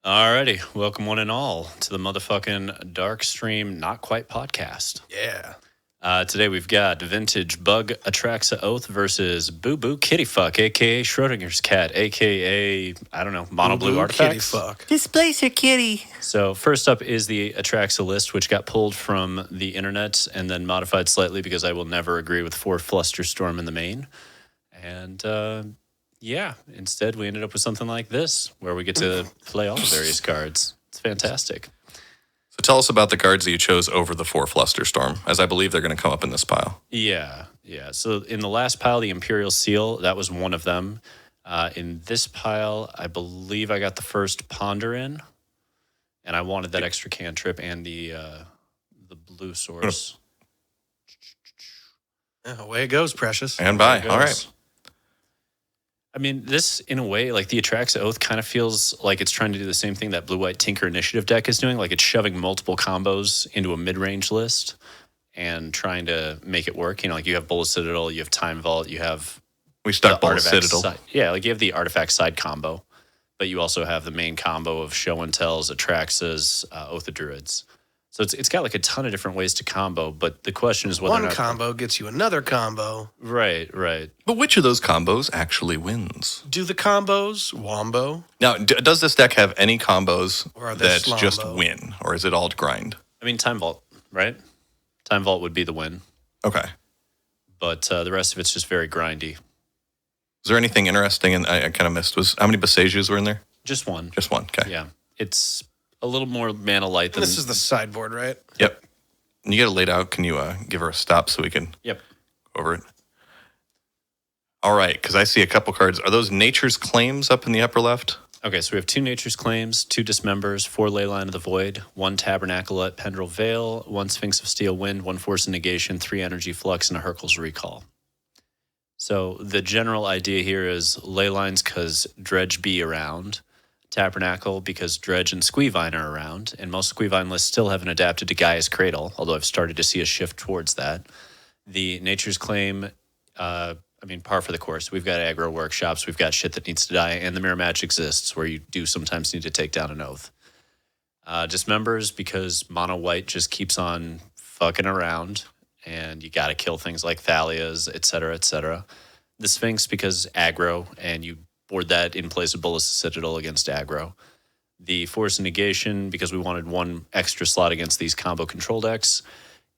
Alrighty, welcome one and all to the motherfucking Darkstream Not Quite podcast. Yeah. Today we've got Vintage Bug Atraxa Oath versus Boo Boo Kitty Fuck, aka Schrodinger's cat, aka, I don't know, Mono Blue Artifacts. Kitty fuck. Displace your kitty. So first up is the Atraxa list, which got pulled from the internet and then modified slightly because I will never agree with 4 Flusterstorm in the main. And yeah, instead we ended up with something like this, where we get to play all the various cards. It's fantastic. So tell us about the cards that you chose over the 4 Flusterstorm, as I believe they're going to come up in this pile. Yeah. So in the last pile, the Imperial Seal, that was one of them. In this pile, I believe I got the first Ponder in, and I wanted that extra cantrip and the blue source. Yeah, away it goes, precious. And bye. All right. I mean, this, in a way, like the Atraxa Oath kind of feels like it's trying to do the same thing that Blue-White Tinker Initiative deck is doing. Like it's shoving multiple combos into a mid-range list and trying to make it work. You know, like you have Bolas Citadel, you have Time Vault, you have... We stuck Bolas Citadel. Yeah, like you have the Artifact side combo, but you also have the main combo of Show and Tells, Atraxas, Oath of Druids. So it's got like a ton of different ways to combo, but the question is whether One or not... combo gets you another combo. Right. But which of those combos actually wins? Do the combos wombo? Now, does this deck have any combos Or are they that just slombo? win? Or is it all grind? I mean, Time Vault, right? Time Vault would be the win, Okay. but the rest of it's just very grindy. Is there anything interesting? And I kind of missed. How many Bosages were in there? Just one. Just one. Okay. Yeah. It's a little more mana light than... This is the sideboard, right? Yep. And you get it laid out. Can you give her a stop so we can Yep. go over it? All right, because I see a couple cards. Are those Nature's Claims up in the upper left? Okay, so we have 2 Nature's Claims, 2 Dismembers, 4 Leyline of the Void, 1 Tabernacle at Pendrell Vale, 1 Sphinx of Steel Wind, 1 Force of Negation, 3 Energy Flux, and a Hurkyl's Recall. So the general idea here is Leylines because Dredge be around, Tabernacle because Dredge and Squeevine are around, and most Squeevine lists still haven't adapted to Gaia's Cradle, although I've started to see a shift towards that. The Nature's Claim, par for the course. We've got aggro workshops, we've got shit that needs to die, and the mirror match exists where you do sometimes need to take down an oath. Dismembers because mono white just keeps on fucking around, and you got to kill things like Thalias, etc., etc. The Sphinx because aggro, and you board that in place of Bolas Citadel against aggro. The Force of Negation because we wanted 1 extra slot against these combo control decks.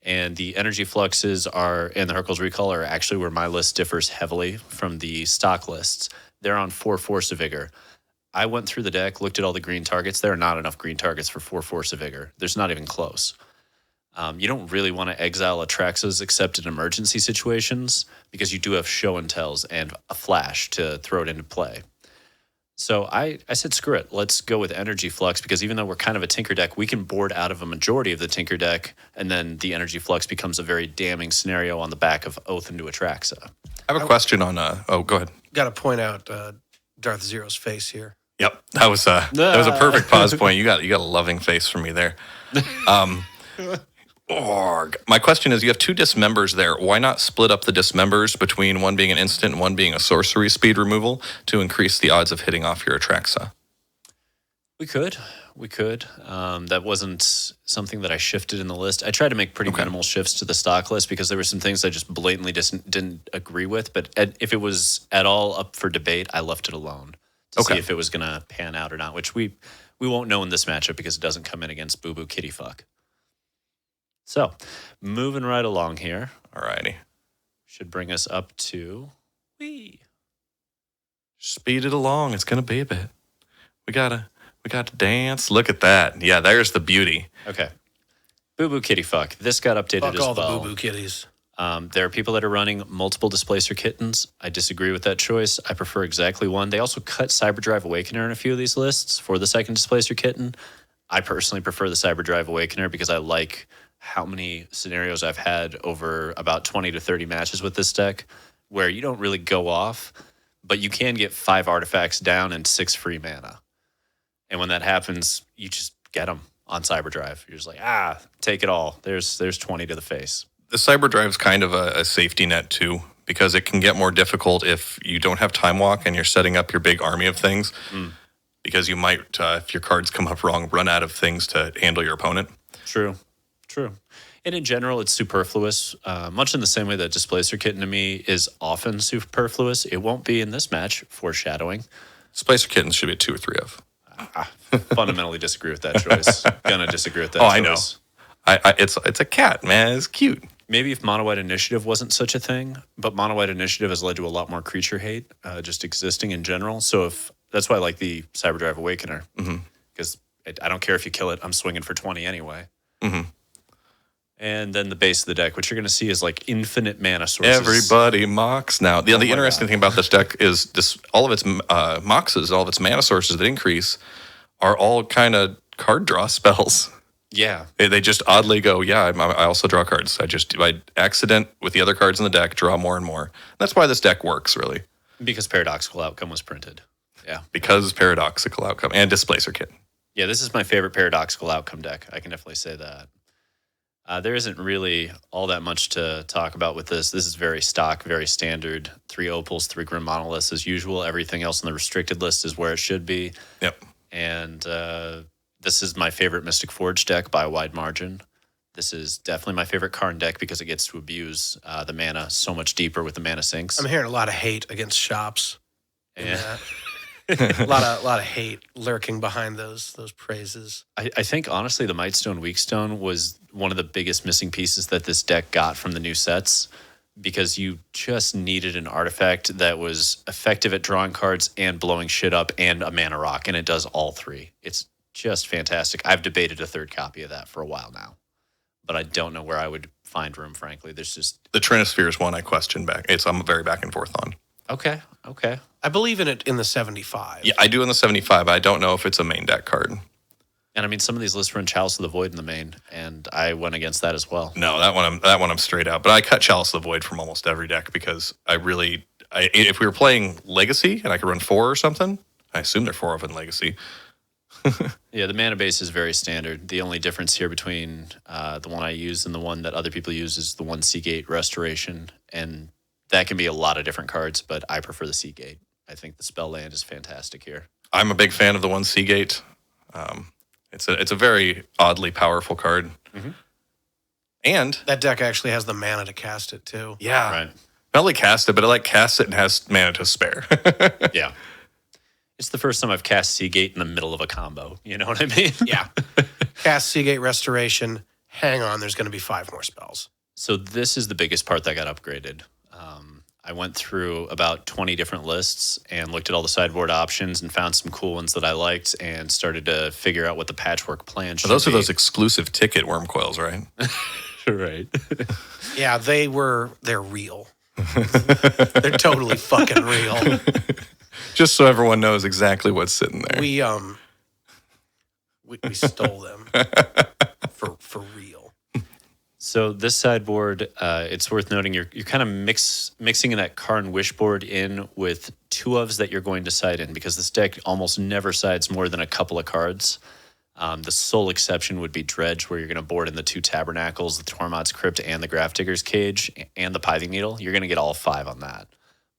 And the Energy Fluxes and the Hurkyl's Recall are actually where my list differs heavily from the stock lists. They're on 4 Force of Vigor. I went through the deck, looked at all the green targets. There are not enough green targets for 4 Force of Vigor. There's not even close. You don't really want to exile Atraxas except in emergency situations because you do have Show and Tells and a Flash to throw it into play. So I said, screw it. Let's go with Energy Flux because even though we're kind of a Tinker deck, we can board out of a majority of the Tinker deck, and then the Energy Flux becomes a very damning scenario on the back of Oath into Atraxa. I have a question on... go ahead. Got to point out Darth Zero's face here. Yep. That was a perfect pause point. You got a loving face from me there. My question is, you have 2 Dismembers there. Why not split up the Dismembers between one being an instant and one being a sorcery speed removal to increase the odds of hitting off your Atraxa? We could. That wasn't something that I shifted in the list. I tried to make pretty minimal shifts to the stock list because there were some things I just blatantly didn't agree with. But if it was at all up for debate, I left it alone to see if it was going to pan out or not, which we won't know in this matchup because it doesn't come in against Boo Boo Kitty Fuck. So, moving right along here. Alrighty. Should bring us up to... Speed it along. It's going to be a bit. We gotta dance. Look at that. Yeah, there's the beauty. Okay. Boo Boo Kitty Fuck. This got updated as well. Fuck all the Boo Boo Kitties. There are people that are running multiple Displacer Kittens. I disagree with that choice. I prefer exactly one. They also cut Cyberdrive Awakener in a few of these lists for the second Displacer Kitten. I personally prefer the Cyberdrive Awakener because I like how many scenarios I've had over about 20 to 30 matches with this deck where you don't really go off, but you can get 5 artifacts down and 6 free mana. And when that happens, you just get them on Cyberdrive. You're just like, take it all. There's 20 to the face. The Cyberdrive's kind of a safety net too, because it can get more difficult if you don't have Time Walk and you're setting up your big army of things. because you might, if your cards come up wrong, run out of things to handle your opponent. True. And in general, it's superfluous, much in the same way that Displacer Kitten to me is often superfluous. It won't be in this match, foreshadowing. Displacer Kittens should be a 2 or 3 of. Fundamentally disagree with that choice. Gonna disagree with that choice. I know. It's a cat, man. It's cute. Maybe if Mono White Initiative wasn't such a thing, but Mono White Initiative has led to a lot more creature hate just existing in general. So that's why I like the Cyberdrive Awakener, because I don't care if you kill it, I'm swinging for 20 anyway. Mm-hmm. And then the base of the deck, what you're going to see is like infinite mana sources. Everybody Mox now. The interesting thing about this deck is all of its Moxes, all of its mana sources that increase are all kind of card draw spells. Yeah. They just oddly go, I also draw cards. By accident with the other cards in the deck, draw more and more. That's why this deck works, really. Because Paradoxical Outcome was printed. Yeah. Because Paradoxical Outcome and Displacer Kit. Yeah, this is my favorite Paradoxical Outcome deck. I can definitely say that. There isn't really all that much to talk about with this. This is very stock, very standard. 3 Opals, 3 Grim Monoliths as usual. Everything else on the restricted list is where it should be. Yep. And this is my favorite Mystic Forge deck by a wide margin. This is definitely my favorite Karn deck because it gets to abuse the mana so much deeper with the mana sinks. I'm hearing a lot of hate against shops. And a lot of hate lurking behind those praises. I think honestly the Mightstone Weakstone was one of the biggest missing pieces that this deck got from the new sets, because you just needed an artifact that was effective at drawing cards and blowing shit up and a mana rock, and it does all 3. It's just fantastic. I've debated a 3rd copy of that for a while now, but I don't know where I would find room, frankly. There's just... The Trinisphere is one I question back. I'm very back and forth on. Okay. I believe in it in the 75. Yeah, I do in the 75. I don't know if it's a main deck card. And I mean, some of these lists run Chalice of the Void in the main, and I went against that as well. No, that one I'm straight out. But I cut Chalice of the Void from almost every deck because if we were playing Legacy and I could run 4 or something, I assume there are 4 of in Legacy. Yeah, the mana base is very standard. The only difference here between the one I use and the one that other people use is the 1 Seagate Restoration, and that can be a lot of different cards, but I prefer the Seagate. I think the spell land is fantastic here. I'm a big fan of the 1 Seagate. It's a very oddly powerful card. Mm-hmm. And that deck actually has the mana to cast it too. Yeah. Right. Not only cast it, but it casts it and has mana to spare. Yeah. It's the first time I've cast Seagate in the middle of a combo. You know what I mean? Yeah. Cast Seagate Restoration. Hang on, there's going to be 5 more spells. So this is the biggest part that got upgraded. I went through about 20 different lists and looked at all the sideboard options and found some cool ones that I liked and started to figure out what the patchwork plan should Those be. are those exclusive ticket worm coils, right? Right. Yeah, they're real. They're totally fucking real. Just so everyone knows exactly what's sitting there. We stole them for real. So this sideboard, it's worth noting you're kind of mixing in that Karn Wishboard in with 2 ofs that you're going to side in, because this deck almost never sides more than a couple of cards. The sole exception would be Dredge, where you're going to board in the 2 Tabernacles, the Tormod's Crypt, and the Grafdigger's Cage, and the Pithing Needle. You're going to get all 5 on that.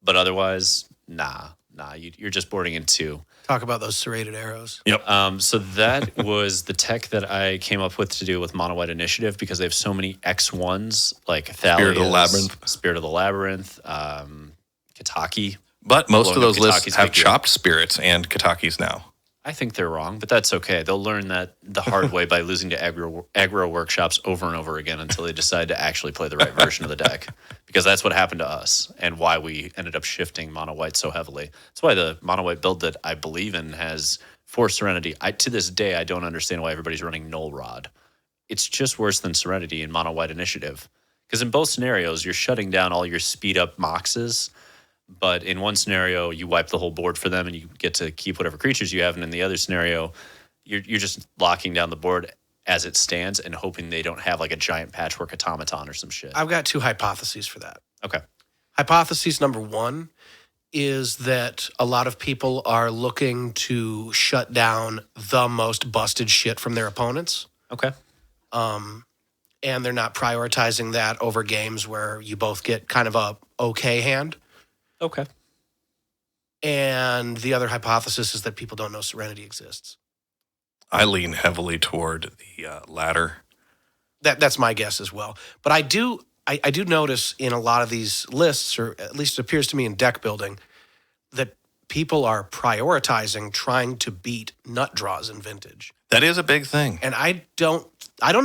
But otherwise, nah, you're just boarding in 2. Talk about those serrated arrows. Yep. So that was the tech that I came up with to do with Mono White Initiative, because they have so many X1s, like Thalia's, Spirit of the Labyrinth, Kitaki. But most of those lists Kitaki's have big deal. chopped spirits and Kitakis now. I think they're wrong, but that's okay. They'll learn that the hard way by losing to aggro workshops over and over again until they decide to actually play the right version of the deck. Because that's what happened to us and why we ended up shifting Mono White so heavily. That's why the Mono White build that I believe in has 4 Serenity. To this day, I don't understand why everybody's running Null Rod. It's just worse than Serenity in Mono White Initiative. Because in both scenarios, you're shutting down all your speed up Moxes. But in one scenario, you wipe the whole board for them and you get to keep whatever creatures you have. And in the other scenario, you're just locking down the board as it stands and hoping they don't have like a giant patchwork automaton or some shit. I've got 2 hypotheses for that. Okay. Hypothesis number 1 is that a lot of people are looking to shut down the most busted shit from their opponents. Okay. And they're not prioritizing that over games where you both get kind of a okay hand. Okay. And the other hypothesis is that people don't know Serenity exists. I lean heavily toward the latter. That's my guess as well. But I do notice in a lot of these lists, or at least it appears to me in deck building, that people are prioritizing trying to beat nut draws in Vintage. That is a big thing. And I don't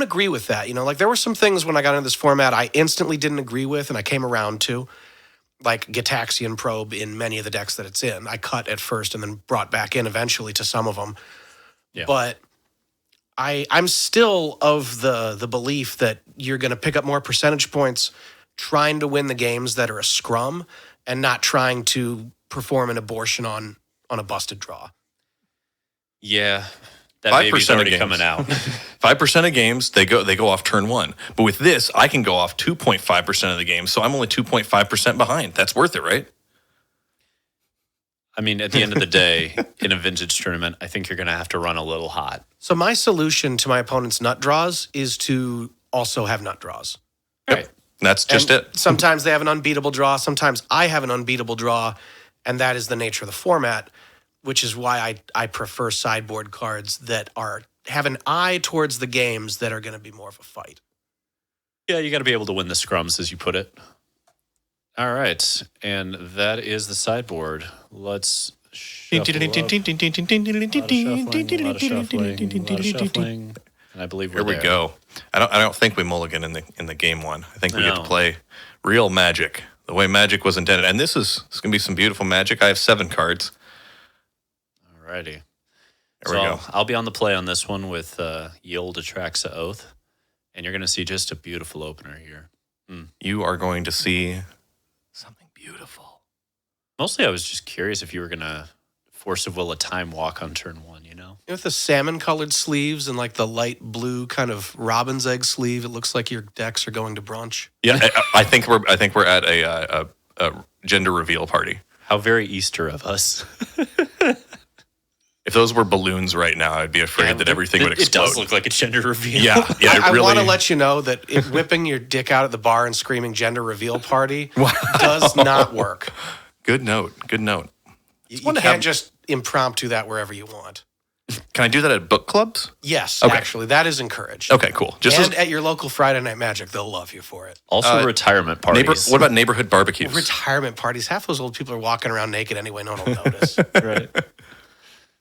agree with that. You know, like there were some things when I got into this format I instantly didn't agree with and I came around to, like Gitaxian Probe in many of the decks that it's in. I cut at first and then brought back in eventually to some of them. Yeah. But I'm still of the belief that you're going to pick up more percentage points trying to win the games that are a scrum and not trying to perform an abortion on a busted draw. Yeah. That baby's 5% already of games. coming out. 5% of games, they go off turn one. But with this, I can go off 2.5% of the game, so I'm only 2.5% behind. That's worth it, right? I mean, at the end of the day, in a Vintage tournament, I think you're going to have to run a little hot. So my solution to my opponent's nut draws is to also have nut draws. Right. That's just And it. Sometimes they have an unbeatable draw. Sometimes I have an unbeatable draw. And that is the nature of the format, which is why I prefer sideboard cards that have an eye towards the games that are going to be more of a fight. Yeah, you got to be able to win the scrums, as you put it. All right. And that is the sideboard. Let's shuffle up. A lot of shuffling. And I believe we're Here we there. go. I don't think we mulligan in the game one. I think we get to No. play real Magic, the way Magic was intended. And this is going to be some beautiful Magic. I have 7 cards. All righty. There we go. I'll be on the play on this one with Ye Olde Atraxa Oath. And you're going to see just a beautiful opener here. You are going to see something beautiful. Mostly I was just curious if you were going to Force of Will a time walk on turn one, you know? With the salmon-colored sleeves and like the light blue kind of robin's egg sleeve, it looks like your decks are going to brunch. Yeah, I think we're at a gender reveal party. How very Easter of us. If those were balloons right now, I'd be afraid that everything would explode. It does look like a gender reveal. Yeah, I really. want to let you know that whipping your dick out at the bar and screaming gender reveal party does not work. Good note. You wanna can't have- just impromptu that wherever you want. Can I do that at book clubs? Yes, Okay. actually, that is encouraged. Okay, cool. And at your local Friday Night Magic, they'll love you for it. Also retirement parties. what about neighborhood barbecues? Retirement parties. Half those old people are walking around naked anyway. No one will notice. Right.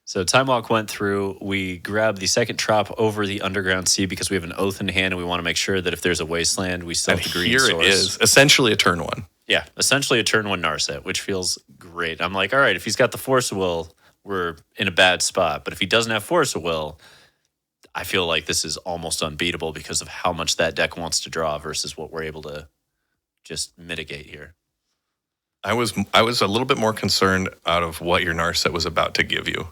So Time Walk went through. We grabbed the second trop over the Underground Sea because we have an Oath in hand, and we want to make sure that if there's a wasteland, we still And have the green here source. it is, essentially a turn one. Yeah, essentially a turn one Narset, which feels great. I'm like, all right, if he's got the Force of Will, we're in a bad spot. But if he doesn't have Force of Will, I feel like this is almost unbeatable because of how much that deck wants to draw versus what we're able to just mitigate here. I was a little bit more concerned out of what your Narset was about to give you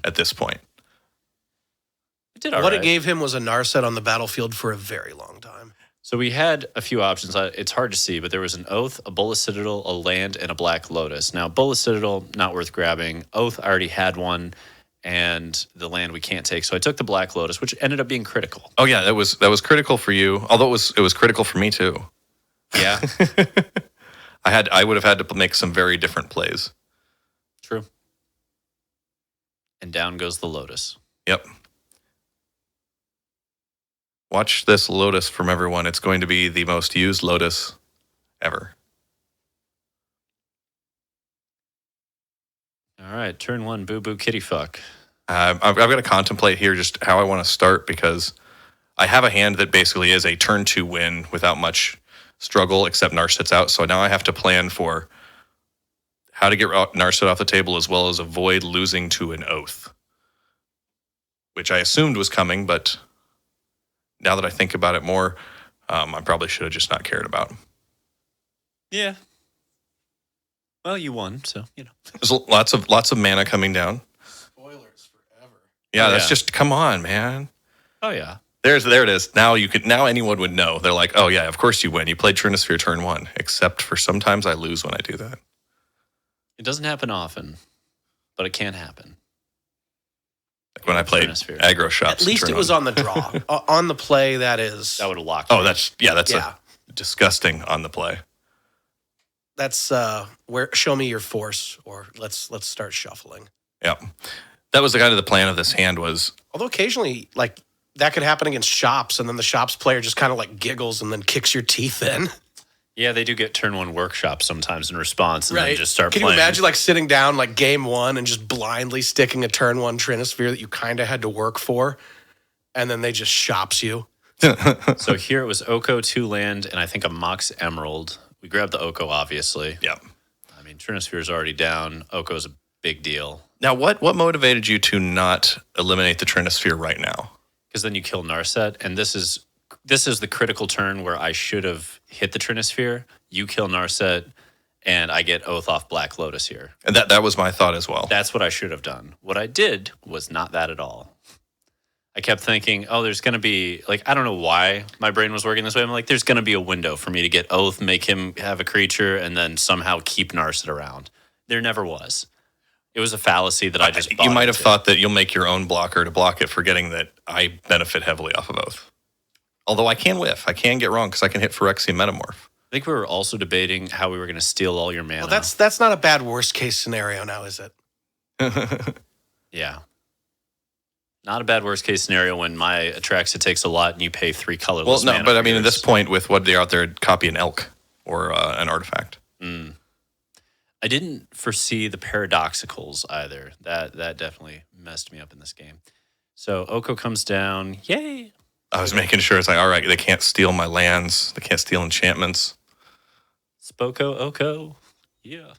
at this point. It did all What right. it gave him was a Narset on the battlefield for a very long time. So we had a few options. It's hard to see, but there was an Oath, a Bolas Citadel, a land, and a Black Lotus. Now, Bolas Citadel, not worth grabbing. Oath, I already had one, and the land we can't take. So I took the Black Lotus, which ended up being critical. Oh yeah, that was critical for you. Although it was critical for me too. Yeah, I would have had to make some very different plays. true. And down goes the Lotus. Yep. Watch this Lotus from everyone. It's going to be the most used Lotus ever. All right, turn one, boo boo kitty fuck. I've got to contemplate here just how I want to start because I have a hand that basically is a turn 2 win without much struggle except Narset's out. So now I have to plan for how to get Narset off the table as well as avoid losing to an Oath, which I assumed was coming, but now that I think about it more, I probably should have just not cared about. Yeah. Well, you won, so, you know. There's lots of mana coming down. Spoilers forever. Yeah, Oh, that's yeah. just, come on, man. Oh, yeah. There it is. Now anyone would know. They're like, oh yeah, of course you win. You played Trinisphere turn 1, except for sometimes I lose when I do that. It doesn't happen often, but it can happen. Like when I played Trinisphere. aggro shots. At least turn it was one. on the draw. On the play, that is. That would have locked Oh, me. that's Yeah. a disgusting on the play. That's where show me your force, or let's start shuffling. Yeah. That was the kind of the plan of this hand was. Although occasionally, like, that could happen against shops, and then the shops player just kind of like giggles and then kicks your teeth in. Yeah, they do get turn one workshop sometimes in response, and then just start Can playing. you imagine like sitting down like game one and just blindly sticking a turn one Trinisphere that you kind of had to work for, and then they just shops you? So here it was Oko 2 land, and I think a Mox Emerald. We grabbed the Oko, obviously. Yeah. I mean, Trinisphere's already down. Oko's a big deal. Now, what motivated you to not eliminate the Trinisphere right now? Because then you kill Narset, and this is the critical turn where I should have hit the Trinisphere. You kill Narset, and I get Oath off Black Lotus here. And that was my thought as well. That's what I should have done. What I did was not that at all. I kept thinking, oh, there's going to be, like, I don't know why my brain was working this way. I'm like, there's going to be a window for me to get Oath, make him have a creature, and then somehow keep Narset around. There never was. It was a fallacy that I just bought You might have into. thought that you'll make your own blocker to block it, forgetting that I benefit heavily off of Oath. Although I can whiff. I can get wrong because I can hit Phyrexian Metamorph. I think we were also debating how we were going to steal all your mana. Well, that's not a bad worst case scenario now, is it? Yeah. Not a bad worst case scenario when my Atraxa takes a lot and you pay 3 colorless Well, no, mana but for I mean, at yours. this point, with what they're out there, copy an elk or an artifact. I didn't foresee the paradoxicals either. That definitely messed me up in this game. So Oko comes down. Yay! I was making sure it's like, all right, they can't steal my lands. They can't steal enchantments. Spoko Oko. Yeah.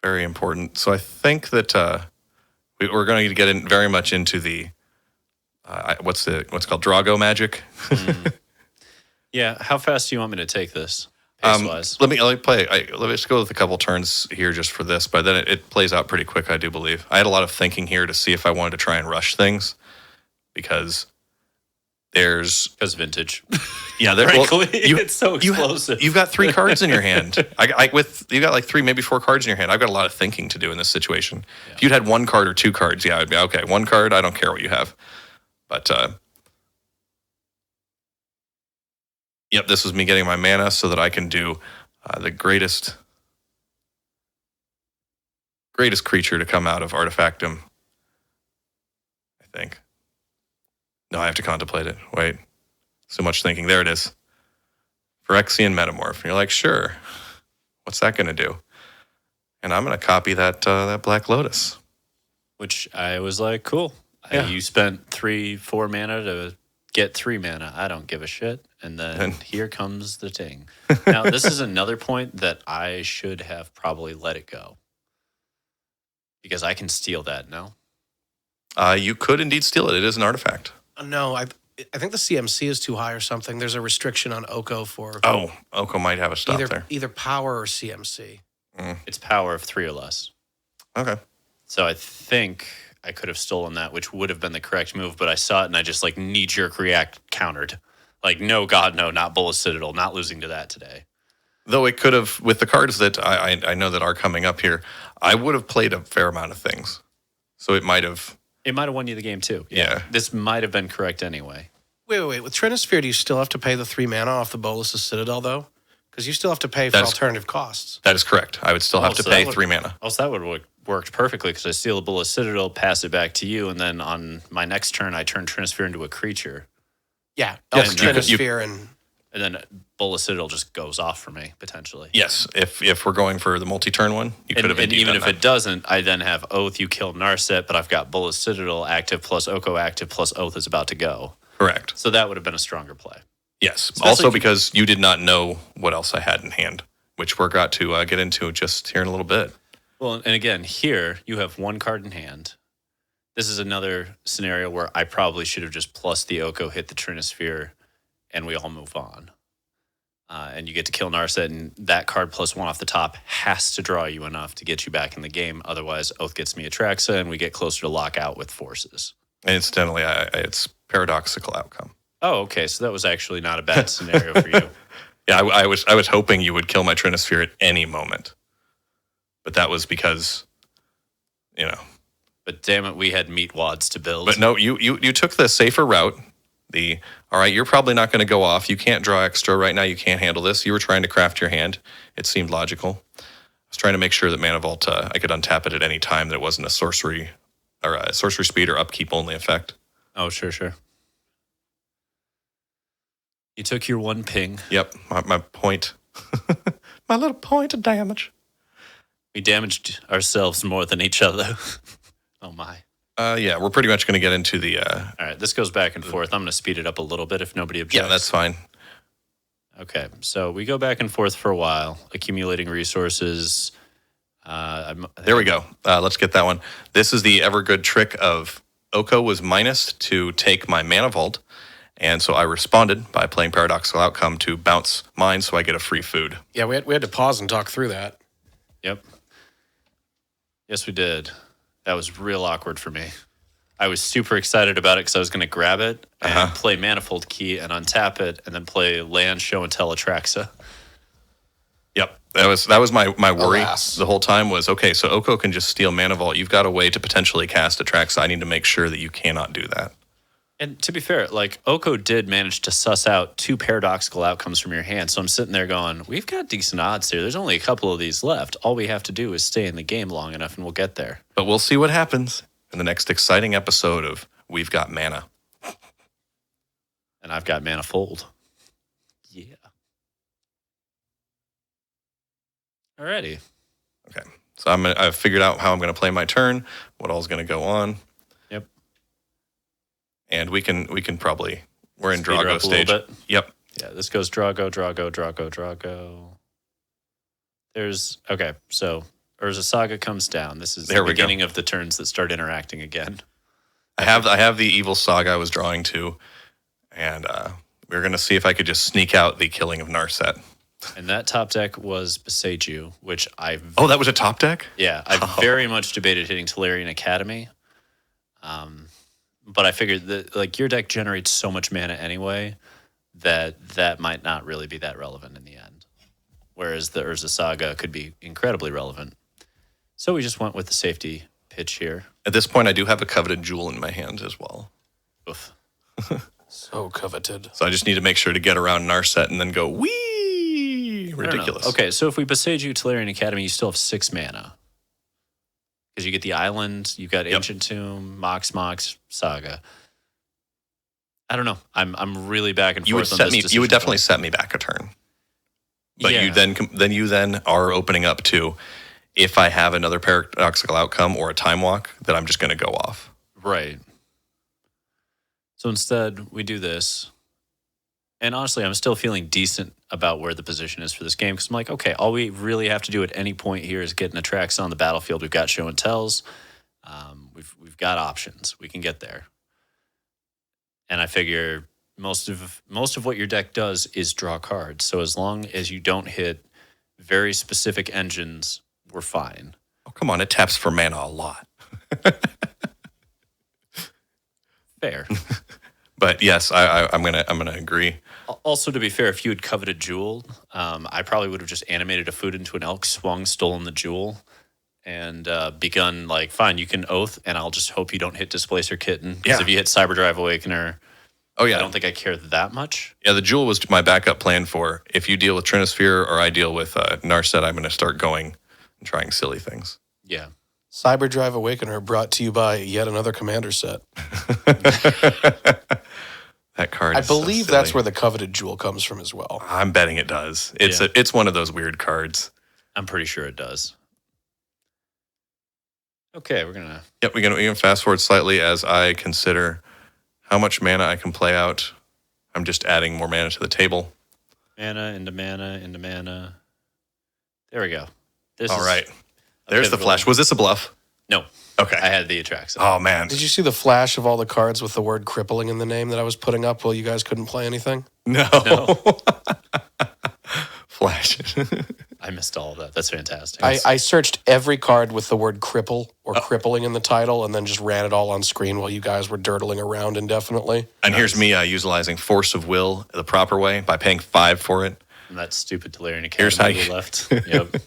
Very important. So I think that we're going to get in very much into the what's called Drago magic. Yeah. How fast do you want me to take this? Pace-wise. Let me play. Let me just go with a couple turns here just for this, but then it plays out pretty quick, I do believe. I had a lot of thinking here to see if I wanted to try and rush things because there's Because vintage. yeah, Frankly, it's so explosive. You've got 3 cards in your hand. You got like 3, maybe 4 cards in your hand. I've got a lot of thinking to do in this situation. Yeah. If you'd had 1 card or 2 cards, yeah, I'd be okay. 1 card, I don't care what you have. But yep, this was me getting my mana so that I can do the greatest creature to come out of Artifactum. I think. No, I have to contemplate it. Wait. So much thinking. There it is. Phyrexian Metamorph. And you're like, sure. What's that going to do? And I'm going to copy that Black Lotus. Which I was like, cool. Yeah. You spent 3-4 mana to get 3 mana. I don't give a shit. And then here comes the ting. Now, this is another point that I should have probably let it go. Because I can steal that, no? You could indeed steal it. It is an artifact. No, I think the CMC is too high or something. There's a restriction on Oko for Oh, Oko might have a stop there. either power or CMC. It's power of 3 or less. Okay. So I think I could have stolen that, which would have been the correct move, but I saw it and I just like knee-jerk react countered. Like, no, God, no, not Bolas Citadel, not losing to that today. Though it could have, with the cards that I know that are coming up here, I would have played a fair amount of things. So it might have... It might have won you the game too. Yeah. This might have been correct anyway. Wait. With Trinisphere, do you still have to pay the 3 mana off the Bolas' Citadel, though? Because you still have to pay for alternative costs. That is correct. I would still have to so pay that would- 3 mana. Also, that would have worked perfectly because I steal the Bolas Citadel, pass it back to you, and then on my next turn, I turn Trinisphere into a creature. Yeah, Yes, Elf you could- Trinisphere and... And then Bolas Citadel just goes off for me, potentially. Yes, if we're going for the multi-turn one, you could have And indeed even done if that. it doesn't, I then have Oath, you kill Narset, but I've got Bolas Citadel active plus Oko active plus Oath is about to go. Correct. So that would have been a stronger play. Yes. Especially Also if you- because you did not know what else I had in hand, which we're got to get into just here in a little bit. Well, and again, here you have 1 card in hand. This is another scenario where I probably should have just plus the Oko, hit the Trinisphere, and we all move on. And you get to kill Narset, and that card plus 1 off the top has to draw you enough to get you back in the game. Otherwise, Oath gets me Atraxa, and we get closer to lockout with forces. And incidentally, it's paradoxical outcome. Oh, okay. So that was actually not a bad scenario for you. Yeah, I was hoping you would kill my Trinisphere at any moment. But that was because, But damn it, we had meat wads to build. But no, you took the safer route All right, you're probably not going to go off. You can't draw extra right now. You can't handle this. You were trying to craft your hand. It seemed logical. I was trying to make sure that Mana Vault, I could untap it at any time, that it wasn't a sorcery speed or upkeep only effect. Oh, sure. You took your 1 ping. Yep, my point. My little point of damage. We damaged ourselves more than each other. Oh, my. Yeah, we're pretty much going to get into the... All right, this goes back and forth. I'm going to speed it up a little bit if nobody objects. Yeah, that's fine. Okay, so we go back and forth for a while, accumulating resources. There we go. Let's get that one. This is the ever good trick of Oko was minus to take my Mana Vault, and so I responded by playing Paradoxical Outcome to bounce mine so I get a free food. Yeah, we had to pause and talk through that. Yep. Yes, we did. That was real awkward for me. I was super excited about it because I was going to grab it and play Manifold Key and untap it and then play land, show, and tell Atraxa. Yep. That was my worry Alas. the whole time was, okay, so Oko can just steal Mana Vault. You've got a way to potentially cast Atraxa. I need to make sure that you cannot do that. And to be fair, like, Oko did manage to suss out 2 paradoxical outcomes from your hand. So I'm sitting there going, we've got decent odds here. There's only a couple of these left. All we have to do is stay in the game long enough and we'll get there. But we'll see what happens in the next exciting episode of We've Got Mana. And I've got Manifold. Yeah. Alrighty. Okay. So I've figured out how I'm going to play my turn, what all's going to go on. Yep. And we can probably, we're in Speed her Drago up a stage. little bit. Yep. Yeah, this goes Drago. Okay, so Urza Saga comes down. This is the beginning of the turns that start interacting again. I have the Evil Saga I was drawing to, and we're going to see if I could just sneak out the killing of Narset. And that top deck was Beseiju, which Oh, that was a top deck? Yeah, I very much debated hitting Tolarian Academy. But I figured that, like, your deck generates so much mana anyway that might not really be that relevant in the end. Whereas the Urza Saga could be incredibly relevant. So we just went with the safety pitch here. At this point, I do have a coveted jewel in my hand as well. Oof. So coveted. So I just need to make sure to get around Narset and then go, wee! Ridiculous. Okay, so if we Beseiju Tolarian Academy, you still have 6 mana. Because you get the island, you've got Ancient Tomb, Mox, Saga. I don't know. I'm really back and forth on this decision. You would definitely set me back a turn. But you then are opening up to, if I have another paradoxical outcome or a time walk, that I'm just going to go off. Right. So instead, we do this. And honestly, I'm still feeling decent about where the position is for this game. Because I'm like, okay, all we really have to do at any point here is get an Atraxa on the battlefield. We've got show and tells. We've got options. We can get there. And I figure most of what your deck does is draw cards. So as long as you don't hit very specific engines, we're fine. Oh, come on. It taps for mana a lot. Fair. But yes, I'm gonna agree. Also, to be fair, if you had coveted Jewel, I probably would have just animated a food into an elk, swung, stolen the Jewel, and begun like, fine, you can Oath, and I'll just hope you don't hit Displacer Kitten. Because if you hit Cyberdrive Awakener, I don't think I care that much. Yeah, the Jewel was my backup plan for, if you deal with Trinosphere or I deal with Narset, I'm going to start going and trying silly things. Yeah. Cyberdrive Awakener brought to you by yet another commander set. That card. I believe that's where the coveted jewel comes from as well. I'm betting it does. It's one of those weird cards. I'm pretty sure it does. Okay, we're gonna. Yep, we're gonna fast forward slightly as I consider how much mana I can play out. I'm just adding more mana to the table. Mana into mana into mana. There we go. All right. There's the flash. Was this a bluff? No. Okay. I had the Atraxa. Oh, man. Did you see the flash of all the cards with the word crippling in the name that I was putting up while you guys couldn't play anything? No. Flash. I missed all of that. That's fantastic. I searched every card with the word cripple or crippling in the title and then just ran it all on screen while you guys were dirtling around indefinitely. And here's me utilizing Force of Will the proper way by paying 5 for it. And that stupid Tolarian Academy Here's how you left. Yep.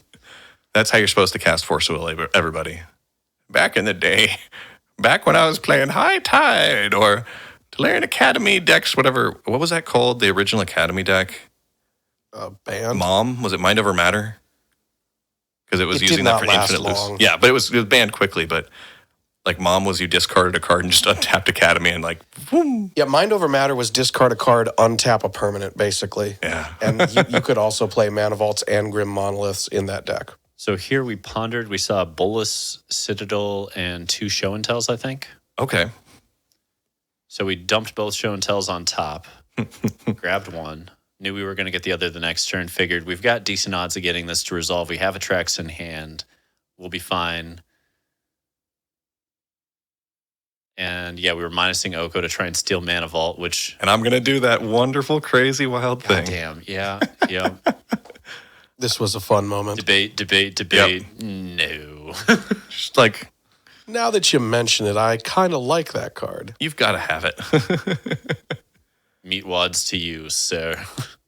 That's how you're supposed to cast Force of Will, everybody. Back in the day, back when I was playing High Tide or Galarian Academy decks, whatever. What was that called? The original Academy deck? Banned. Mom? Was it Mind Over Matter? Because it was It did using that not for last infinite long. loose. Yeah, but it was banned quickly. But like Mom was you discarded a card and just untapped Academy and like, boom. Yeah, Mind Over Matter was discard a card, untap a permanent, basically. Yeah. And you could also play Mana Vaults and Grim Monoliths in that deck. So here we pondered. We saw Bolas, Citadel, and 2 Show and Tells, I think. Okay. So we dumped both Show and Tells on top, grabbed one, knew we were going to get the other the next turn, figured we've got decent odds of getting this to resolve. We have Atraxa in hand. We'll be fine. And yeah, we were minusing Oko to try and steal Mana Vault, which... And I'm going to do that wonderful, crazy, wild thing. Damn, yeah. This was a fun moment. Debate. Yep. No. Just like, Now that you mention it, I kind of like that card. you've got to have it. Meat wads to you, sir.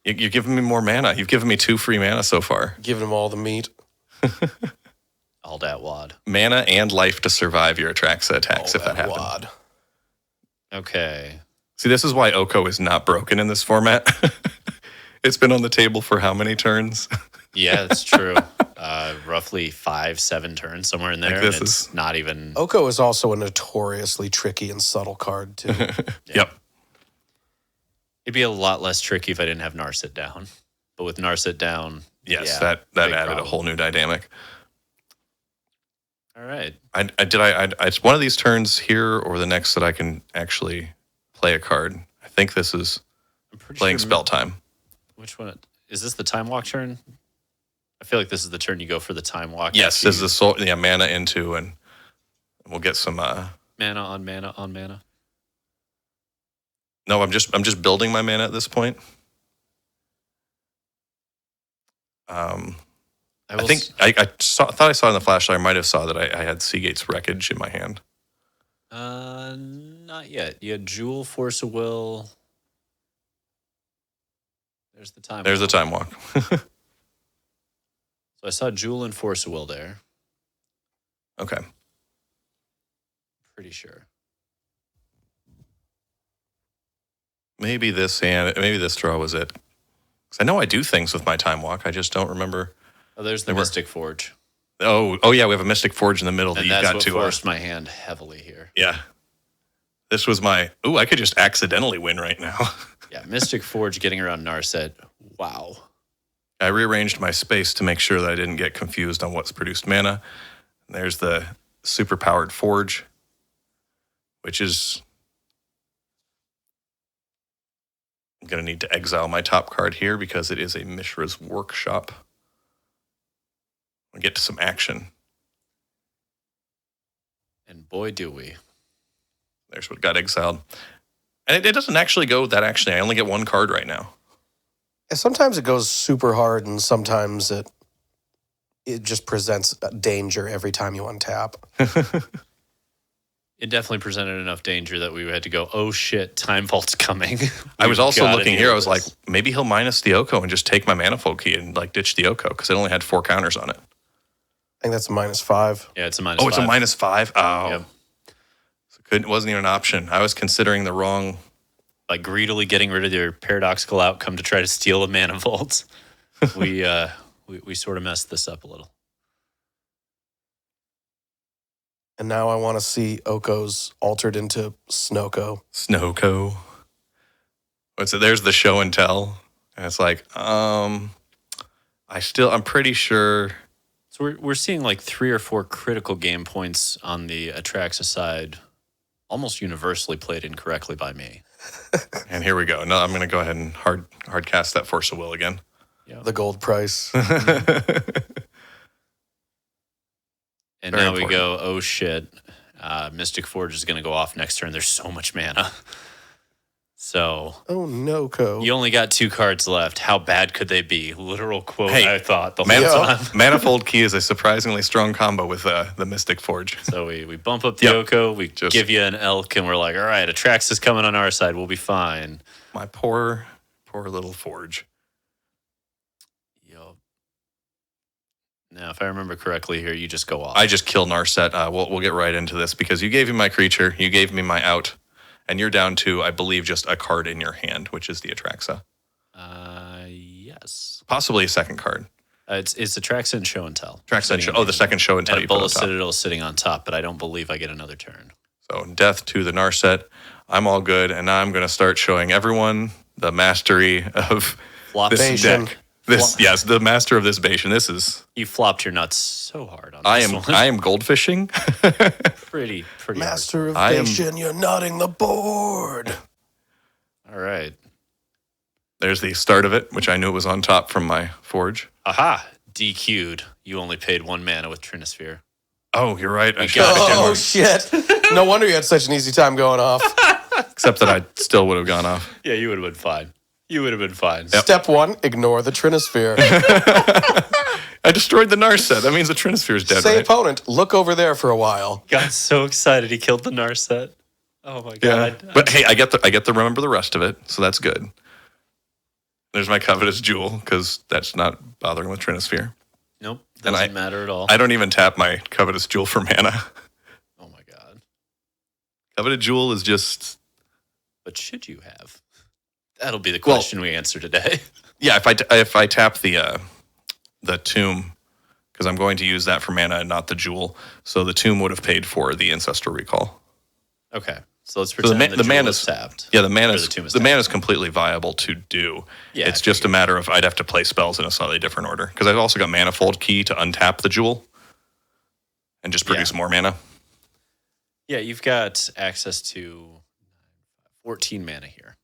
You're giving me more mana. You've given me 2 free mana so far. Giving them all the meat. All that wad. Mana and life to survive your Atraxa attacks if that happens. Wad. Okay. See, this is why Oko is not broken in this format. It's been on the table for how many turns? Yeah, that's true. Roughly 5-7 turns, somewhere in there. Like And this it's not even... Oko is also a notoriously tricky and subtle card, too. Yep. It'd be a lot less tricky if I didn't have Narset down. But with Narset down... Yes, yeah, that big added problem. a whole new dynamic. All right. It's one of these turns here or the next that I can actually play a card. I think this is I'm pretty playing sure... spell time. Which one? Is this the Time Walk turn? I feel like this is the turn you go for the Time Walk. Yes, after this is you- the soul, mana into, and we'll get some. Mana on mana on mana. No, I'm just building my mana at this point. I think I thought I saw in the flashlight. I might have saw that I had Seagate's Wreckage in my hand. Not yet. You had Jewel, Force of Will. There's the Time There's the Walk. Time Walk. So I saw Jewel and Force of Will there. Okay. Pretty sure. Maybe this draw was it. 'Cause I know I do things with my Time Walk. I just don't remember. Oh, there's the There were- Mystic Forge. Oh yeah, we have a Mystic Forge in the middle that And you've that's got what to. forced my hand heavily here. Yeah. This was my. Ooh, I could just accidentally win right now. Yeah, Mystic Forge getting around Narset. Wow. I rearranged my space to make sure that I didn't get confused on what's produced mana. And there's the super powered forge, which is. I'm going to need to exile my top card here because it is a Mishra's Workshop. We'll get to some action. And boy, do we. There's what got exiled. And it doesn't actually go that actually. I only get 1 card right now. And sometimes it goes super hard, and sometimes it just presents danger every time you untap. It definitely presented enough danger that we had to go, oh shit, Time Vault's coming. I was We've also gotta looking deal here. I with was like, this. maybe he'll minus the Oko and just take my Manifold Key and like ditch the Oko because it only had 4 counters on it. I think that's a -5. Yeah, it's a -5. Oh, it's a -5. Oh, Yep. so it wasn't even an option. I was considering the wrong. By greedily getting rid of their paradoxical outcome to try to steal a Mana Vault, we sort of messed this up a little. And now I want to see Oko's altered into Snoko. Snoko. What's it? There's the show and tell. And it's like, I'm pretty sure. So we're seeing like 3 or 4 critical game points on the Atraxa side, almost universally played incorrectly by me. And here we go. No, I'm going to go ahead and hard cast that Force of Will again. The gold price. And Very now we important. go, oh shit, Mystic Forge is going to go off next turn. There's so much mana. So Oh, no, Ko. you only got 2 cards left. How bad could they be? Literal quote, Hey, I thought the whole Yeah. time. Manifold Key is a surprisingly strong combo with the Mystic Forge. So we bump up the Yep. Oko, we Just- give you an Elk, and we're like, all right, Atraxa's coming on our side. We'll be fine. My poor little Forge. Yup. Now, if I remember correctly here, you just go off. I just killed Narset. We'll get right into this because you gave me my creature, you gave me my out, And you're down to, I believe, just a card in your hand, which is the Atraxa. Yes. Possibly a second card. It's Atraxa and Show and Tell. Atraxa and Show. Oh, the second Show and Tell And you a put on Bolas top. Citadel is sitting on top, but I don't believe I get another turn. So death to the Narset. I'm all good, and now I'm going to start showing everyone the mastery of this Bastion. deck. Yes, the master of this Bastion. This is. You flopped your nuts so hard on I this am. one. I am goldfishing. pretty Master of I am- Bastion, you're nodding the board. hard. All right. There's the start of it, which I knew was on top from my forge. Aha. DQ'd. You only paid 1 mana with Trinisphere. Oh, you're right. I We should got have it. Oh, done shit. No wonder you had such an easy time going off. except that I still would have gone off. Yeah, you would have been fine. You would have been fine. Step 1, ignore the Trinisphere. I destroyed the Narset. That means the Trinisphere is dead, Say right? opponent, look over there for a while. Got so excited he killed the Narset. Oh my Yeah. god. But hey, I get to remember the rest of it, so that's good. There's my Covetous Jewel, because that's not bothering with Trinisphere. Nope. And Doesn't matter at all. I don't even tap my Covetous Jewel for mana. Oh my god. Coveted Jewel is just... But should you have? That'll be the question we answer today. Yeah, if I tap the Tomb, because I'm going to use that for mana and not the Jewel, so the Tomb would have paid for the Ancestral Recall. Okay. So let's So pretend the the jewel mana is tapped. Yeah, the mana Or is the tomb is the tapped. mana is completely viable to do. Yeah, It's I just a figured. matter of I'd have to play spells in a slightly different order, because I've also got Manifold Key to untap the Jewel and just produce more mana. Yeah, you've got access to 14 mana here.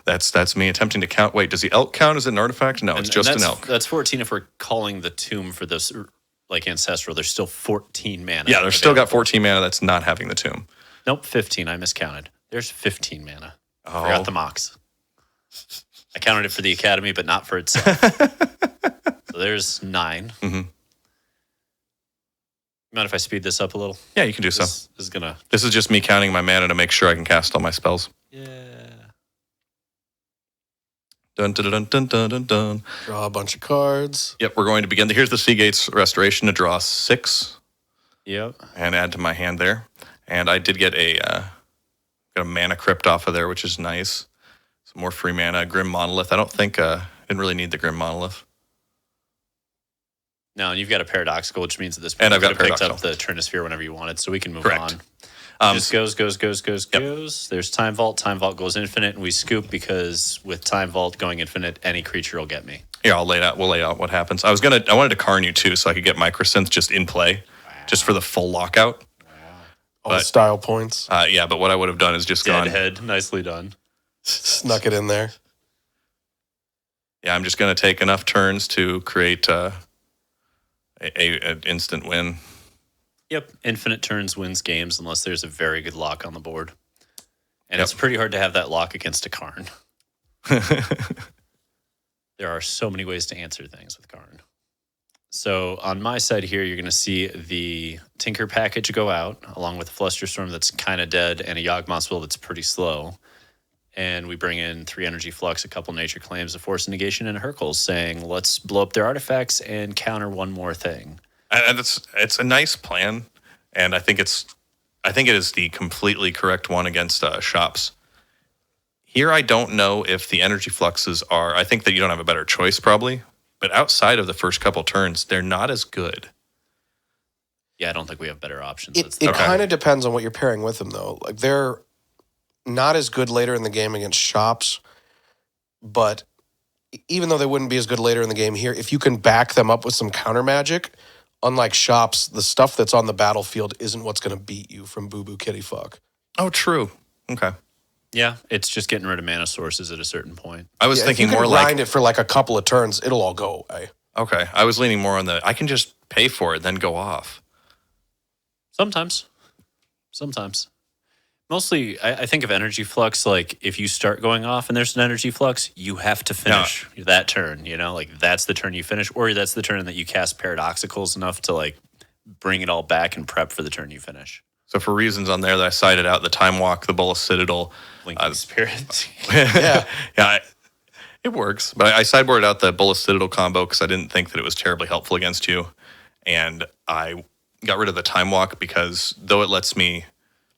That's me attempting to count. Wait, does the elk count as an artifact? No, it's just an that's, elk. That's 14 if we're calling the tomb for this, like Ancestral. There's still 14 mana. Yeah, there's still got available. 14 mana that's not having the Tomb. Nope, 15. I miscounted. There's 15 mana. Oh. Forgot the Mox. I counted it for the Academy, but not for itself. So there's 9. Mhm. Mind if I speed this up a little? Yeah, you can do so. This is gonna. This is just me counting my mana to make sure I can cast all my spells. Yeah. Dun, dun, dun, dun, dun, dun, dun. Draw a bunch of cards. Yep, we're going to begin. Here's the Sea Gates Restoration to draw 6 Yep. and add to my hand there. And I did get got a Mana Crypt off of there, which is nice. Some more free mana. Grim Monolith. I don't think I didn't really need the Grim Monolith. No, and you've got a Paradoxical, which means at this point And I've you got could have picked up Paradoxical. the Trinisphere whenever you wanted, so we can move Correct. on. Just goes. There's Time Vault. Time Vault goes infinite, and we scoop because with Time Vault going infinite, any creature will get me. Here, we'll lay out what happens. I wanted to Karn you too, so I could get Microsynth just in play, just for the full lockout. All the But- style points. Yeah, but what I would have done is just Dead gone. head, nicely done. Snuck it in there. Yeah, I'm just going to take enough turns to create an instant win. Yep, infinite turns wins games unless there's a very good lock on the board, and Yep. it's pretty hard to have that lock against a Karn. There are so many ways to answer things with Karn. So on my side here, you're going to see the Tinker package go out, along with a Flusterstorm that's kind of dead and a Yawgmoth spell that's pretty slow. And we bring in 3 Energy Flux, a couple Nature Claims, a Force Negation, and a Hercules, saying, let's blow up their artifacts and counter one more thing. And it's a nice plan, and I think it is the completely correct one against shops. Here, I don't know if the energy fluxes are. I think that you don't have a better choice, probably. But outside of the first couple turns, they're not as good. Yeah, I don't think we have better options. It That's the- kind of depends on what you're pairing with them, though. Like, they're not as good later in the game against shops, but even though they wouldn't be as good later in the game here, if you can back them up with some counter magic, unlike shops, the stuff that's on the battlefield isn't what's going to beat you from Boo Boo Kitty Fuck. Oh, true. Okay. Yeah, it's just getting rid of mana sources at a certain point. I was Yeah, thinking if you more can like, grind it for like a couple of turns, it'll all go away. okay, I was leaning more on I can just pay for it, then go off. Sometimes. Mostly, I think of energy flux, like if you start going off and there's an energy flux, you have to finish that turn, you know? Like that's the turn you finish, or that's the turn that you cast Paradoxicals enough to like bring it all back and prep for the turn you finish. So for reasons on there that I cited out, the Time Walk, the Bolas Citadel. Blinking Spirit. Yeah. It works. But I sideboarded out the Bolas Citadel combo because I didn't think that it was terribly helpful against you. And I got rid of the Time Walk because though it lets me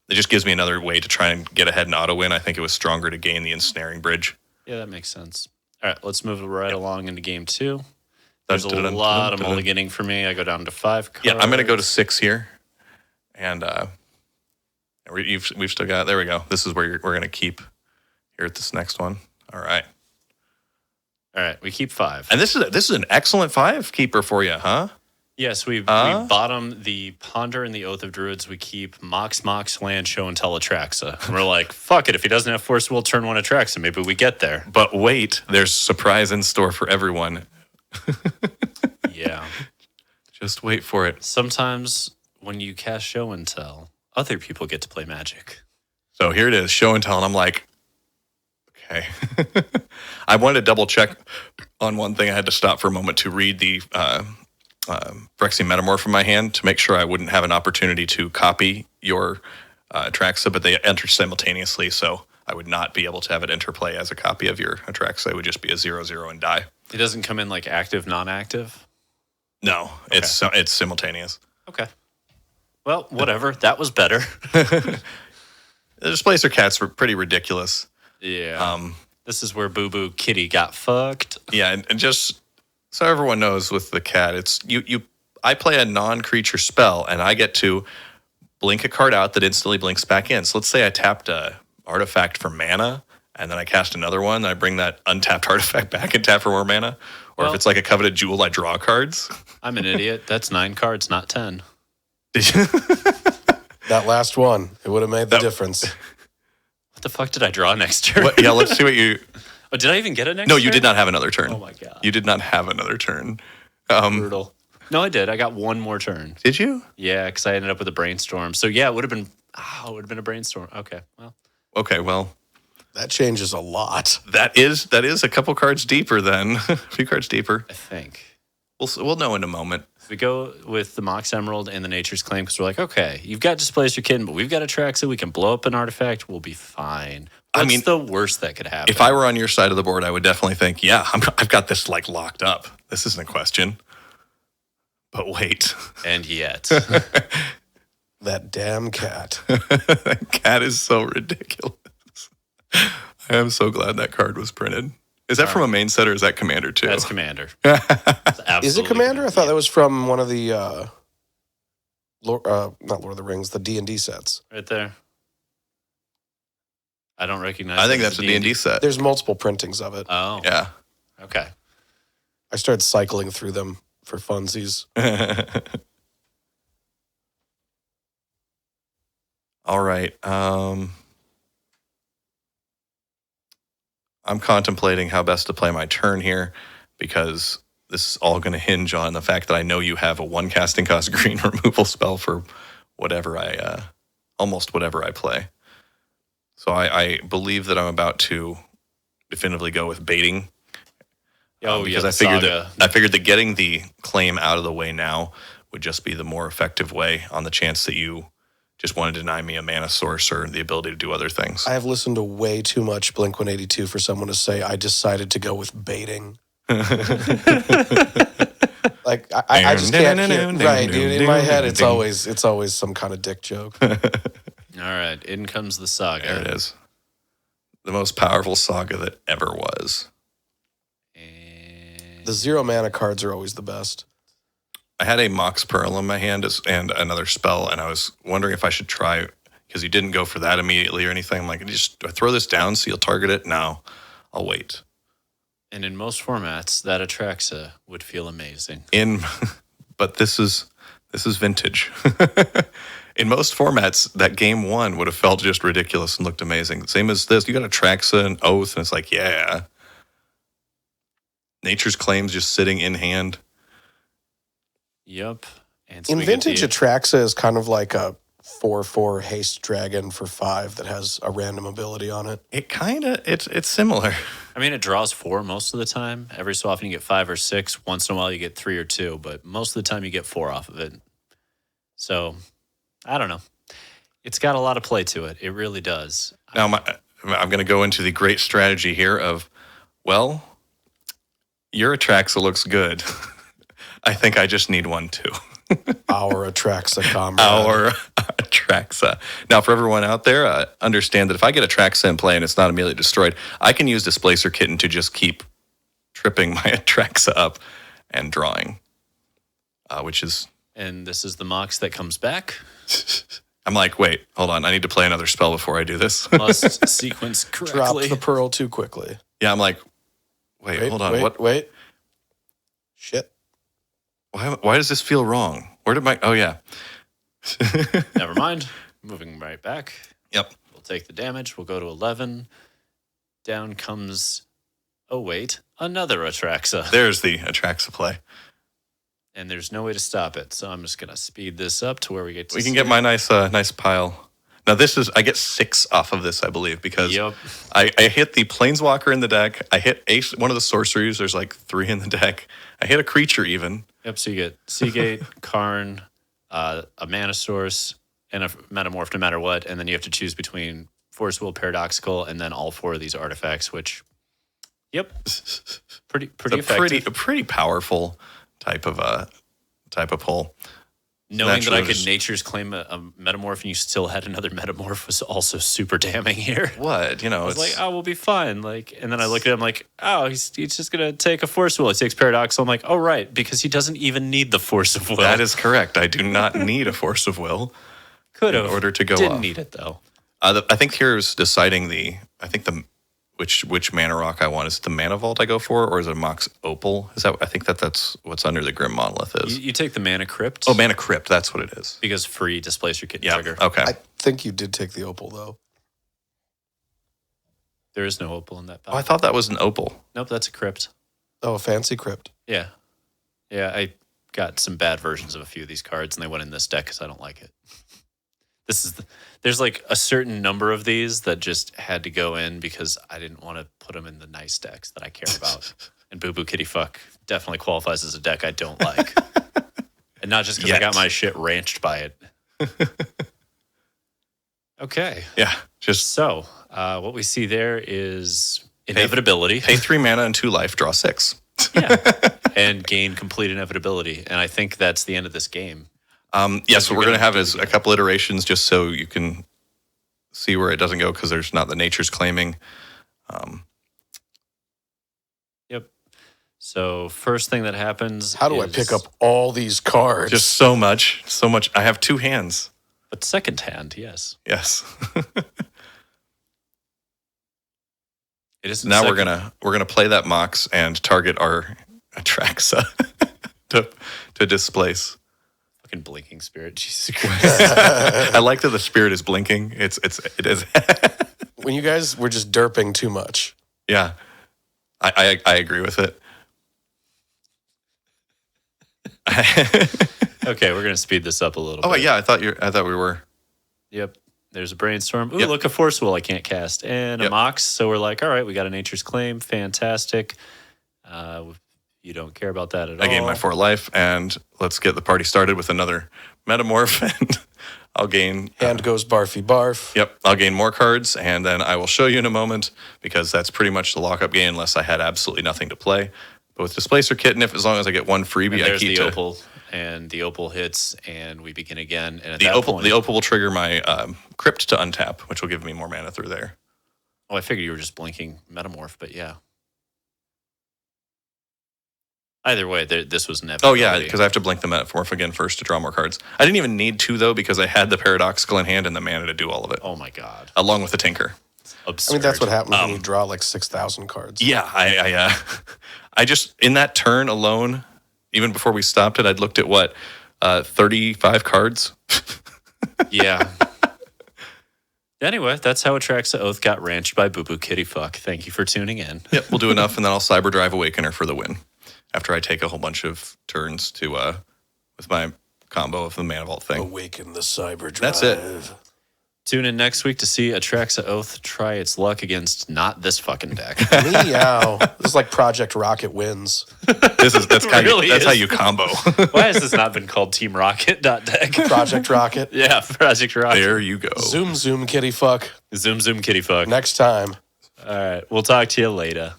it just gives me another way to try and get ahead and auto win. I think it was stronger to gain the ensnaring bridge. Yeah, that makes sense. All right, let's move right along into game 2. There's a lot of mulliganing for me. I go down to 5 cards. Yeah, I'm going to go to 6 here. And we've still got, there we go. This is where we're going to keep here at this next one. All right. All right, we keep 5. And this is an excellent 5 keeper for you, huh? Yes, we bottom the Ponder and the Oath of Druids. We keep Mox, Land, Show, and Tell Atraxa. And we're like, fuck it. If he doesn't have Force Will, turn 1 Atraxa. Maybe we get there. But wait, there's surprise in store for everyone. Yeah. Just wait for it. Sometimes when you cast Show and Tell, other people get to play Magic. So here it is, Show and Tell, and I'm like, okay. I wanted to double check on one thing. I had to stop for a moment to read the Phyrexian Metamorph from my hand to make sure I wouldn't have an opportunity to copy your Atraxa, but they enter simultaneously, so I would not be able to have it interplay as a copy of your Atraxa. It would just be a 0/0 and die. It doesn't come in like active, non-active? No, it's simultaneous. Okay. Well, whatever. That was better. The Displacer Cats were pretty ridiculous. Yeah. This is where Boo Boo Kitty got fucked. Yeah, and just so everyone knows with the cat, it's I play a non-creature spell and I get to blink a card out that instantly blinks back in. So let's say I tapped a artifact for mana and then I cast another one, and I bring that untapped artifact back and tap for more mana. Or if it's like a Coveted Jewel, I draw cards. I'm an idiot. That's 9 cards, not 10. That last one, it would have made the difference. What the fuck did I draw next turn? Yeah, let's see what you... Oh, did I even get a next No, turn? you did not have another turn. Oh my god. You did not have another turn. Brutal. No, I did. I got one more turn. Did you? Yeah, because I ended up with a Brainstorm. So yeah, it would have been... it would have been a Brainstorm. Okay, well. Okay, well... That changes a lot. That is a couple cards deeper then. A few cards deeper. I think. We'll know in a moment. We go with the Mox Emerald and the Nature's Claim because we're like, okay, you've got Displacer Kitten, but we've got Atraxa. We can blow up an artifact. We'll be fine. What's the worst that could happen? If I were on your side of the board, I would definitely think, yeah, I've got this like locked up. This isn't a question. But wait. And yet. That damn cat. That cat is so ridiculous. I am so glad that card was printed. Is that from a main set or is that Commander too? That's Commander. Is it Commander? I thought that was from one of the, not Lord of the Rings, the D&D sets. Right there. I don't recognize. I think that's a D&D set. There's multiple printings of it. Oh. Yeah. Okay. I started cycling through them for funsies. All right. I'm contemplating how best to play my turn here because this is all going to hinge on the fact that I know you have a 1 casting cost green removal spell for almost whatever I play. So I believe that I'm about to definitively go with baiting. Because I figured that getting the claim out of the way now would just be the more effective way on the chance that you just want to deny me a mana source or the ability to do other things. I have listened to way too much Blink-182 for someone to say, I decided to go with baiting. Like, I just can't hear. Right, dude. In my head, it's always some kind of dick joke. All right, in comes the saga. There it is. The most powerful saga that ever was. And The 0 mana cards are always the best. I had a Mox Pearl in my hand and another spell, and I was wondering if I should try, because you didn't go for that immediately or anything. I'm like, do I throw this down so you'll target it? No, I'll wait. And in most formats, that Atraxa would feel amazing. But this is vintage. In most formats, that game 1 would have felt just ridiculous and looked amazing. Same as this. You got Atraxa and Oath, and it's like, yeah. Nature's Claim's just sitting in hand. Yep. And so in Vintage, Atraxa is kind of like a 4/4 haste dragon for 5 that has a random ability on it. It's similar. I mean, it draws 4 most of the time. Every so often you get 5 or 6. Once in a while you get 3 or 2, but most of the time you get 4 off of it. So, I don't know. It's got a lot of play to it. It really does. Now, I'm going to go into the great strategy here of, well, your Atraxa looks good. I think I just need one too. Our Atraxa comrade. Our Atraxa. Now, for everyone out there, understand that if I get Atraxa in play and it's not immediately destroyed, I can use Displacer Kitten to just keep tripping my Atraxa up and drawing, which is... And this is the Mox that comes back. I'm like, wait, hold on. I need to play another spell before I do this. Must sequence correctly. Drop the Pearl too quickly. Yeah, I'm like, wait, hold on. Wait. Shit. Why does this feel wrong? Where did my... Oh, yeah. Never mind. Moving right back. Yep. We'll take the damage. We'll go to 11. Down comes... Oh, wait. Another Atraxa. There's the Atraxa play. And there's no way to stop it. So I'm just going to speed this up to where we get to We can get my nice pile. Now, this is... I get 6 off of this, I believe, because I hit the Planeswalker in the deck. I hit one of the sorceries. There's like 3 in the deck. I hit a creature even. Yep, so you get Seagate, Karn, a Mana Source, and a Metamorph no matter what. And then you have to choose between Force Will, Paradoxical, and then all 4 of these artifacts, which, yep, pretty effective. A pretty powerful type of pull. Knowing that I could Nature's Claim a Metamorph and you still had another Metamorph was also super damning here. What? You know, I was like, oh, we'll be fine. Like, and then I look at him like, oh, he's just going to take a Force Will. He takes Paradoxical. I'm like, oh, right, because he doesn't even need the Force of Will. That is correct. I do not need a Force of Will. Could have. In order to go Didn't off. need it, though. I think here's deciding which mana rock I want. Is it the Mana Vault I go for, or is it a Mox Opal? I think that's what's under the Grim Monolith is. You take the Mana Crypt. Oh, Mana Crypt, that's what it is. Because free Displacer Kitten trigger. Okay. I think you did take the Opal, though. There is no Opal in that pack. Oh, I thought that was an Opal. Nope, that's a Crypt. Oh, a fancy Crypt. Yeah. Yeah, I got some bad versions of a few of these cards, and they went in this deck because I don't like it. There's like a certain number of these that just had to go in because I didn't want to put them in the nice decks that I care about. And Boo Boo Kitty Fuck definitely qualifies as a deck I don't like. And not just because I got my shit ranched by it. Okay. Yeah. So, what we see there is inevitability. Pay 3 mana and 2 life, draw 6. Yeah. And gain complete inevitability. And I think that's the end of this game. Yes, what we're going to have is a couple iterations just so you can see where it doesn't go because there's not the Nature's Claiming. Yep. So first thing that happens How do I pick up all these cards? Just so much. I have 2 hands. But second hand, yes. Yes. It is now we're gonna play that Mox and target our Atraxa to displace. Fucking blinking spirit, Jesus Christ. I like that the spirit is blinking. It is. When you guys were just derping too much. Yeah, I agree with it. Okay, we're gonna speed this up a little bit. Oh yeah, I thought we were. Yep. There's a Brainstorm. Ooh, Yep. Look, a Force Will I can't cast. And a Mox. So we're like, all right, we got a Nature's Claim. Fantastic. You don't care about that at all. I gained my 4 life, and let's get the party started with another Metamorph, and I'll gain... Hand goes barfy barf. Yep, I'll gain more cards, and then I will show you in a moment, because that's pretty much the lockup game unless I had absolutely nothing to play. But with Displacer Kitten, as long as I get 1 freebie, I keep the Opal, and the Opal hits, and we begin again. And at the Opal will trigger my Crypt to untap, which will give me more mana through there. Oh, I figured you were just blinking Metamorph, but yeah. Either way, this was inevitable. Oh, yeah, because I have to blink the Metamorph again first to draw more cards. I didn't even need 2, though, because I had the Paradoxical in hand and the mana to do all of it. Oh, my God. Along with the Tinker. Absurd. I mean, that's what happens when you draw like 6,000 cards. Yeah, I just, in that turn alone, even before we stopped it, I'd looked at 35 cards? Yeah. Anyway, that's how Atraxa Oath got ranched by Boo Boo Kitty Fuck. Thank you for tuning in. Yep, we'll do enough, and then I'll Cyber Drive Awakener for the win. After I take a whole bunch of turns to with my combo of the Mana Vault thing. Awaken the Cyber Drive. That's it. Tune in next week to see Atraxa Oath try its luck against not this fucking deck. Meow. This is like Project Rocket wins. That's how you combo. Why has this not been called Team Rocket deck? Project Rocket. Yeah, Project Rocket. There you go. Zoom kitty fuck. Zoom kitty fuck. Next time. All right, we'll talk to you later.